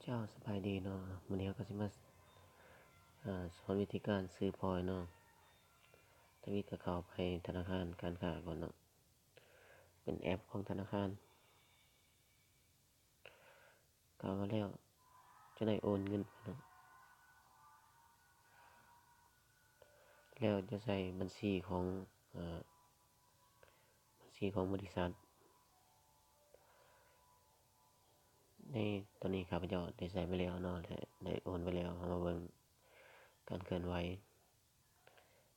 เจ้าสบายดีเนาะมื้อนี้เราก็สิมาสอนวิธีการซื้อพลอยเนาะทวิตก็เข้าไปธนาคารการค้าก่อนเนาะเป็นแอปของธนาคารเข้ามาแล้วจะได้โอนเงินเนาะแล้วจะใส่บัญชีของบริษัทในตอนนี้ข้าพเจ้าได้ใส่ไปแล้วเนาะได้โอนไปแล้วเอามาเบิ่งการเคลื่อนไหว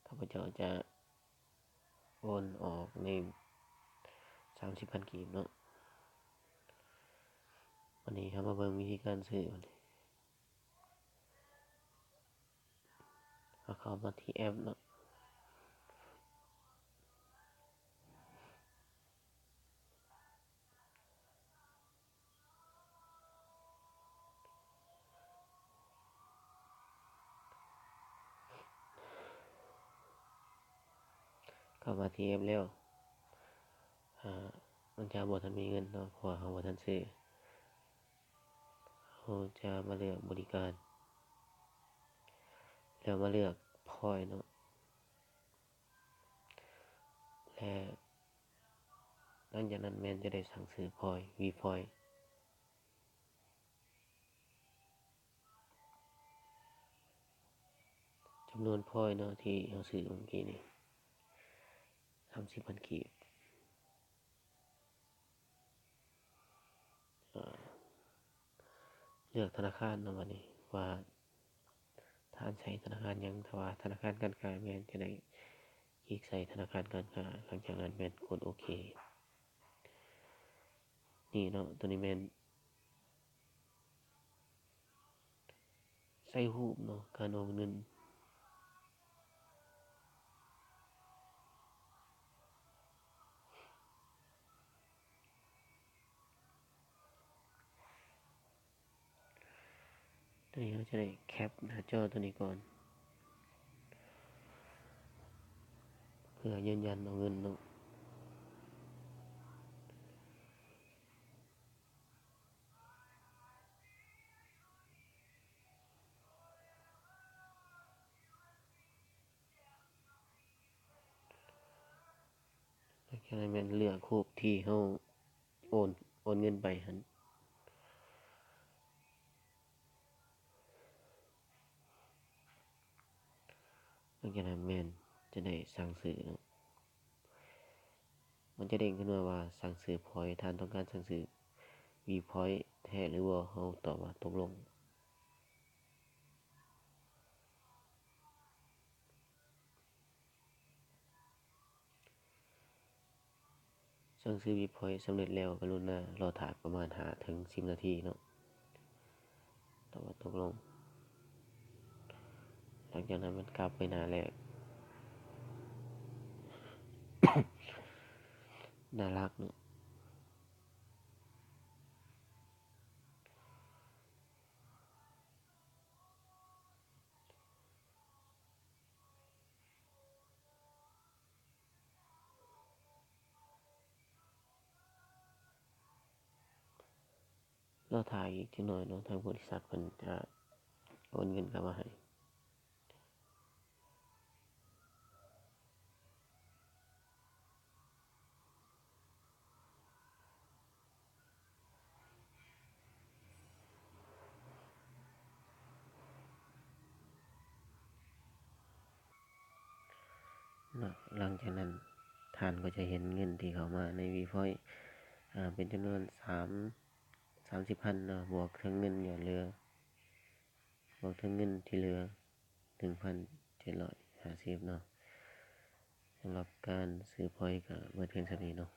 ข้าพเจ้าจะโอนออกใน30,000 กีบเนาะวันนี้เรามาเบิ่งวิธีการซื้อวันนี้เข้ามาที่แอปเนาะเข้ามาที่แอปแล้วมันจะบ่ทันมีเงินเนาะเพราะว่าเราบ่ทันซื้อเราจะมาเลือกบริการแล้วมาเลือกพอยต์เนาะและหลังจากนั้นแม่นจะได้สั่งซื้อพอยต์ V พอยต์จำนวนพอยต์เนาะที่เราซื้อเมื่อกี้นี่30,000 กีบเลือกธนาคารเนาะบัดนี้ว่าท่านใช้ธนาคารหยังถ้าว่าธนาคารการค้าแม่นจะได้คลิกใส่ธนาคารการค้าหลังจากนั้นแม่นกดโอเคนี่เนาะตัวนี้แม่นใส่รูปเนาะการโอนเงินตัวนี้เราจะได้แคปหน้าจอตัวนี้ก่อนเพื่อยืนยันเอาเงินเนาะหลังจากนั้นแม่นเลือกรูปที่เราโอนเงินไปหั่นหลังจากนั้นแม่นจะได้สั่งซื้อเนาะมันจะเด้งขึ้นมาว่าสั่งซื้อพอยต์ท่านต้องการสั่งซื้อ V พอยต์แท้หรือบ่เราตอบว่าตกลงสั่งซื้อ V พอยต์สำเร็จแล้วกรุณารอท่าประมาณ5 ถึง 10 นาทีเนาะตอบว่าตกลงหลังจากนั้นมันกลับไปหน้าแรกน่ารักเนาะรอท่าอีกจักหน่อยเนาะทางบริษัทเพิ่นจะโอนเงินกลับมาให้เนาะหลังจากนั้นท่านก็จะเห็นเงินที่เข้ามาใน V พอยต์เป็นจำนวน30,000เนาะบวกทั้งเงินหยอดเหลือบวกทั้งเงินที่เหลือ 1,750 เนาะสำหรับการซื้อพอยต์ก็เบิดเพียงเท่านี้เนาะ